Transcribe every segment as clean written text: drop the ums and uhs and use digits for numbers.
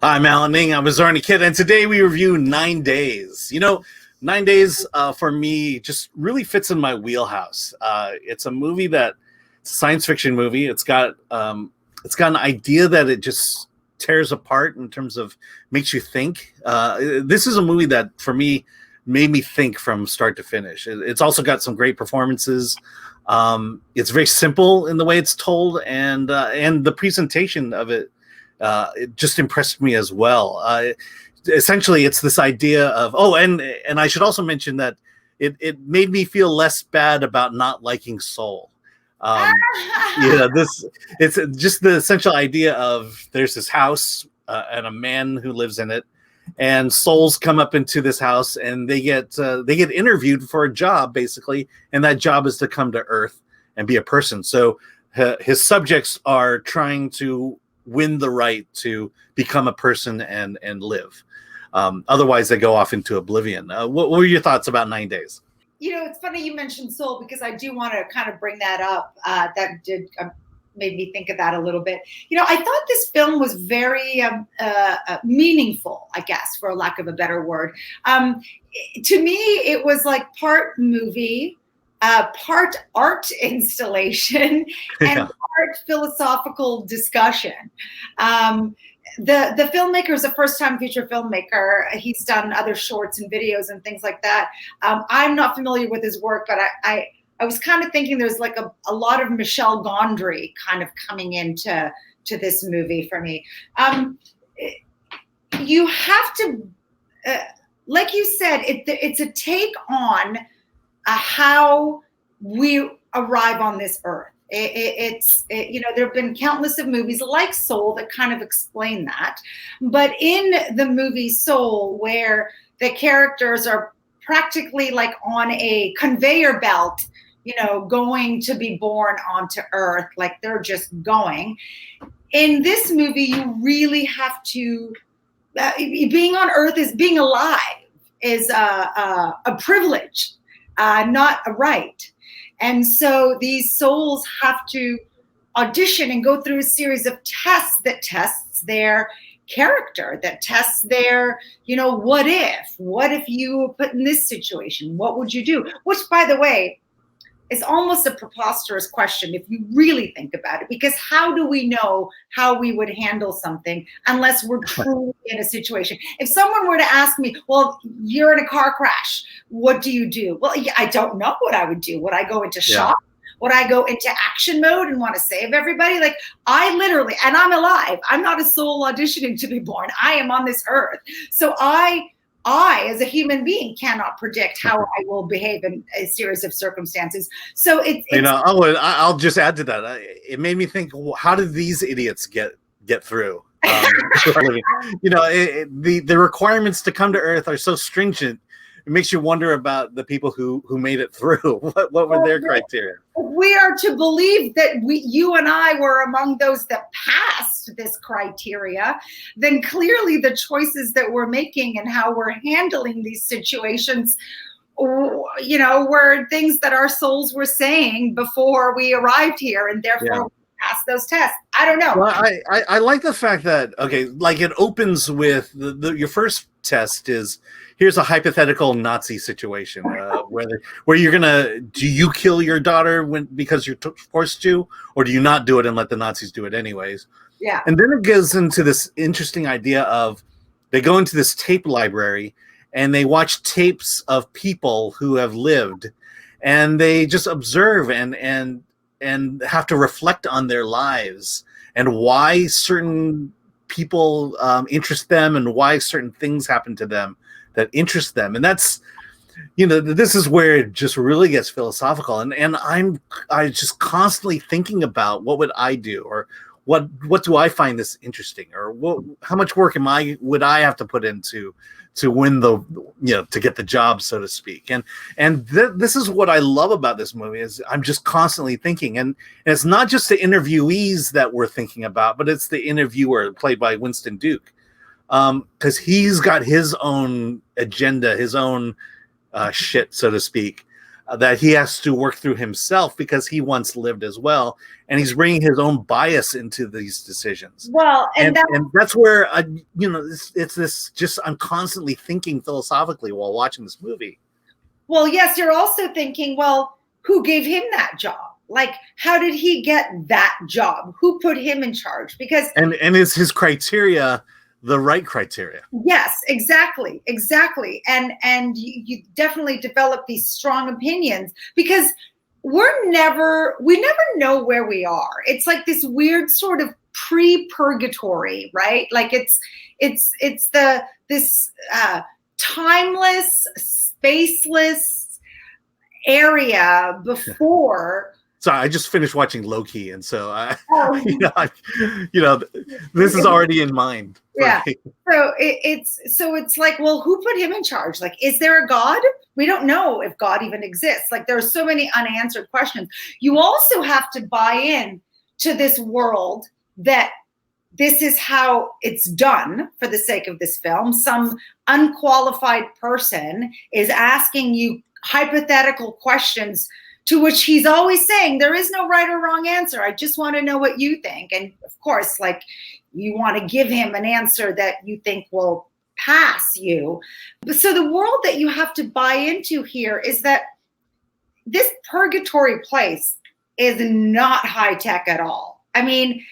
I'm Alan Ning. I'm a Zorianna Kit, and today we review 9 Days. 9 Days for me just really fits in my wheelhouse. It's a movie it's a science fiction movie. It's got an idea that it just tears apart in terms of makes you think. This is a movie that for me made me think from start to finish. It's also got some great performances. It's very simple in the way it's told, and the presentation of it. It just impressed me as well. Essentially, it's this idea of and I should also mention that it made me feel less bad about not liking Soul. It's just the essential idea of there's this house and a man who lives in it, and souls come up into this house and they get interviewed for a job basically, and that job is to come to Earth and be a person. So his subjects are trying to win the right to become a person and live. Otherwise, they go off into oblivion. What were your thoughts about 9 Days? It's funny you mentioned Soul because I do want to kind of bring that up. That did made me think of that a little bit. I thought this film was very meaningful, I guess, for lack of a better word. To me, it was like part movie, part art installation, and part philosophical discussion. The filmmaker is a first-time feature filmmaker. He's done other shorts and videos and things like that. I'm not familiar with his work, but I was kind of thinking there's like a lot of Michel Gondry kind of coming into this movie for me. You have to, like you said, it's a take on how we arrive on this earth. There have been countless of movies like Soul that kind of explain that. But in the movie Soul, where the characters are practically like on a conveyor belt, going to be born onto Earth, like they're just going. In this movie, you really have to, being on Earth is being alive is a privilege, not a right. And so these souls have to audition and go through a series of tests that tests their character, that tests their, what if you were put in this situation? What would you do? Which, by the way, is almost a preposterous question if you really think about it, because how do we know how we would handle something unless we're truly in a situation? If someone were to ask me, well, you're in a car crash, what do you do? Well, I don't know what I would do. Would I go into shock? Would I go into action mode and want to save everybody? Like, I literally, and I'm alive. I'm not a soul auditioning to be born. I am on this earth. So I, as a human being, cannot predict how I will behave in a series of circumstances. So I'll just add to that. It made me think, how did these idiots get through? The requirements to come to Earth are so stringent. It makes you wonder about the people who made it through. What were their criteria? We are to believe that you and I were among those that passed this criteria, then clearly the choices that we're making and how we're handling these situations, were things that our souls were saying before we arrived here, and therefore pass those tests. I don't know. Well, I like the fact that it opens with your first test is, here's a hypothetical Nazi situation where you're do you kill your daughter because you're forced to, or do you not do it and let the Nazis do it anyways? Yeah. And then it goes into this interesting idea of they go into this tape library and they watch tapes of people who have lived, and they just observe and have to reflect on their lives and why certain people interest them and why certain things happen to them that interest them. And that's, this is where it just really gets philosophical. And I just constantly thinking about what would I do, or what do I find this interesting, or how much work would I have to put into to win to get the job, so to speak. And this is what I love about this movie, is I'm just constantly thinking, and it's not just the interviewees that we're thinking about, but it's the interviewer played by Winston Duke. Because he's got his own agenda, his own shit, so to speak, that he has to work through himself because he once lived as well, and he's bringing his own bias into these decisions. Well, and that's where it's this. Just I'm constantly thinking philosophically while watching this movie. Well, yes, you're also thinking, well, who gave him that job? Like, how did he get that job? Who put him in charge? Because and is his criteria the right criteria? Yes, exactly. And you definitely develop these strong opinions because we never know where we are. It's like this weird sort of pre-purgatory, right? Like it's this timeless, spaceless area before. So I just finished watching Loki, and so this is already in mind. Yeah. So it's like, well, who put him in charge? Like, is there a God? We don't know if God even exists. Like, there are so many unanswered questions. You also have to buy in to this world that this is how it's done for the sake of this film. Some unqualified person is asking you hypothetical questions to which he's always saying, there is no right or wrong answer. I just want to know what you think. And of course, like, you want to give him an answer that you think will pass you. So the world that you have to buy into here is that this purgatory place is not high tech at all. I mean,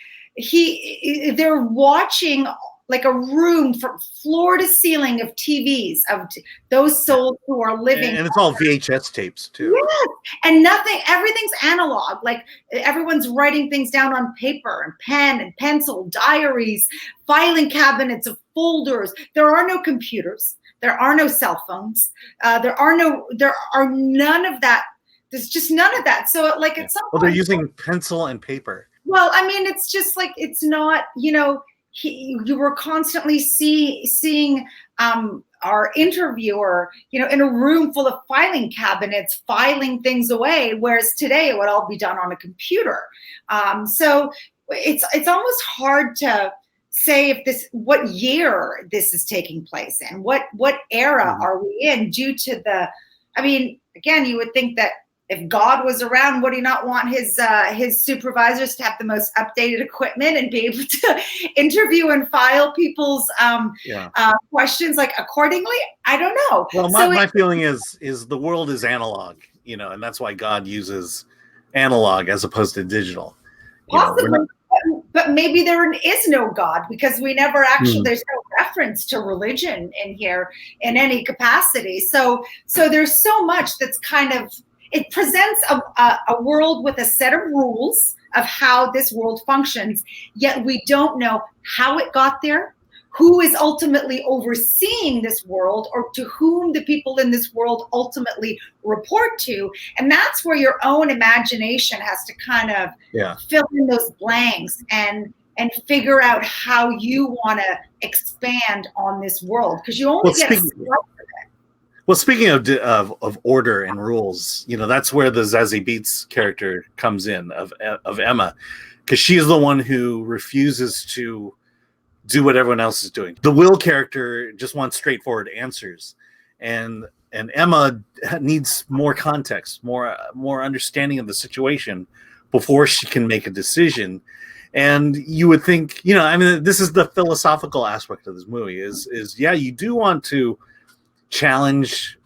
they're watching like a room from floor to ceiling of TVs of those souls who are living. And it's all VHS tapes too. Yes. And everything's analog. Like, everyone's writing things down on paper and pen and pencil, diaries, filing cabinets of folders. There are no computers. There are no cell phones. There are none of that. There's just none of that. So like at some point, they're using pencil and paper. Well, I mean, it's just like, it's not, you were constantly seeing our interviewer, in a room full of filing cabinets, filing things away, whereas today it would all be done on a computer. So it's almost hard to say what year this is taking place in, what era are we in, due to again, you would think that if God was around, would he not want his supervisors to have the most updated equipment and be able to interview and file people's questions like accordingly? I don't know. Well, my feeling is the world is analog, and that's why God uses analog as opposed to digital. Possibly, but maybe there is no God because we never actually, there's no reference to religion in here in any capacity. So there's so much that's kind of, it presents a world with a set of rules of how this world functions, yet we don't know how it got there, who is ultimately overseeing this world, or to whom the people in this world ultimately report to. And that's where your own imagination has to kind of fill in those blanks and figure out how you want to expand on this world, because you only get a slice of it. Well, speaking of order and rules, that's where the Zazie Beetz character comes in of Emma, because she is the one who refuses to do what everyone else is doing. The Will character just wants straightforward answers, and Emma needs more context, more understanding of the situation before she can make a decision. And you would think, this is the philosophical aspect of this movie is you do want to challenge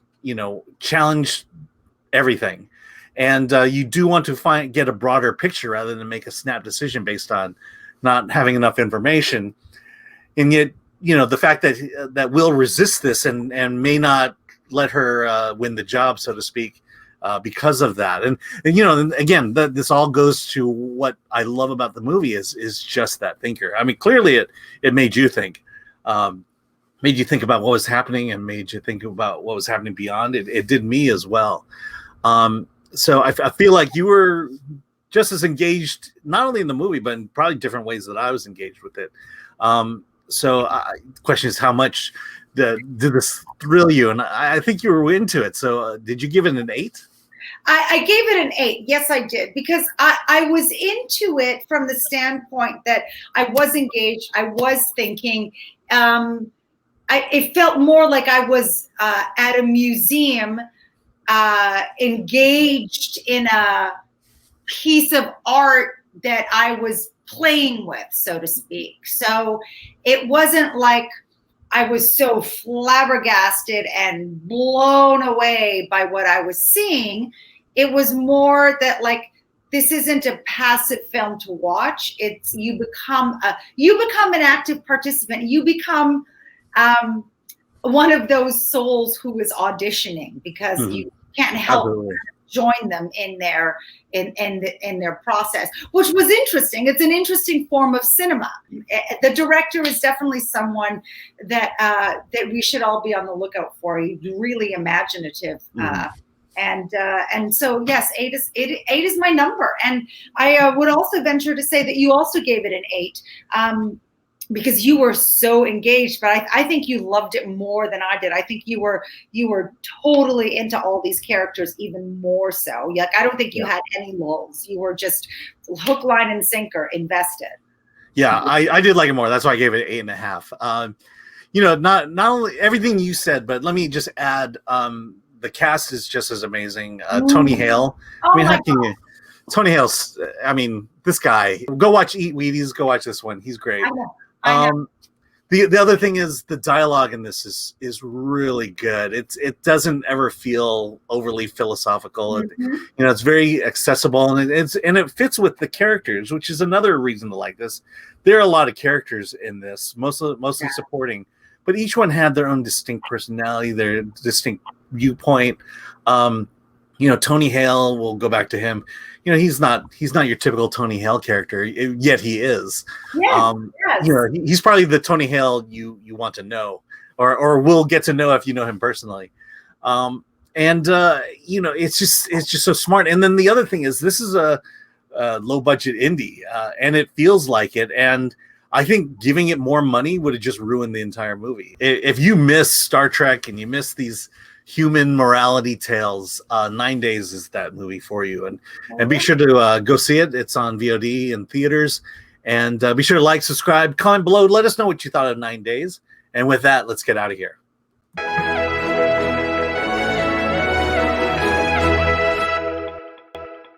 everything, and you do want to get a broader picture rather than make a snap decision based on not having enough information. And yet, the fact that Will resist this and may not let her win the job, so to speak, because of that. And again, this all goes to what I love about the movie is just that thinker. I mean, clearly it made you think. Made you think about what was happening and made you think about what was happening beyond. It did me as well. So I feel like you were just as engaged, not only in the movie, but in probably different ways that I was engaged with it. So the question is, how much did this thrill you? And I think you were into it. So did you give it an 8? I gave it an 8. Yes, I did, because I was into it from the standpoint that I was engaged. I was thinking. It felt more like I was at a museum engaged in a piece of art that I was playing with, so to speak. So it wasn't like I was so flabbergasted and blown away by what I was seeing. It was more that, like, this isn't a passive film to watch. It's you become an active participant. You become one of those souls who is auditioning, because you can't help but join them in their process, which was interesting. It's an interesting form of cinema. The director is definitely someone that we should all be on the lookout for. He's really imaginative. And so, yes, eight is my number. And I would also venture to say that you also gave it an 8, because you were so engaged. But I think you loved it more than I did. I think you were totally into all these characters, even more so. Like, I don't think you had any lulls. You were just hook, line, and sinker invested. Yeah, I did like it more. That's why I gave it an 8.5. Not only everything you said, but let me just add. The cast is just as amazing. Tony Hale. Tony Hale's, this guy. Go watch Eat Wheaties. Go watch this one. He's great. I know. The other thing is the dialogue in this is really good. It doesn't ever feel overly philosophical. It's very accessible, and it fits with the characters, which is another reason to like this. There are a lot of characters in this, mostly supporting, but each one had their own distinct personality, their distinct viewpoint. Tony Hale, we'll go back to him. He's not your typical Tony Hale character, yet he is. Yes. He's probably the Tony Hale you want to know, or will get to know if you know him personally. It's just so smart. And then the other thing is, this is a low budget indie, and it feels like it. And I think giving it more money would have just ruined the entire movie. If you miss Star Trek and you miss these human morality tales, 9 Days is that movie for you. And be sure to go see it. It's on VOD and theaters. And be sure to like, subscribe, comment below. Let us know what you thought of 9 Days. And with that, let's get out of here.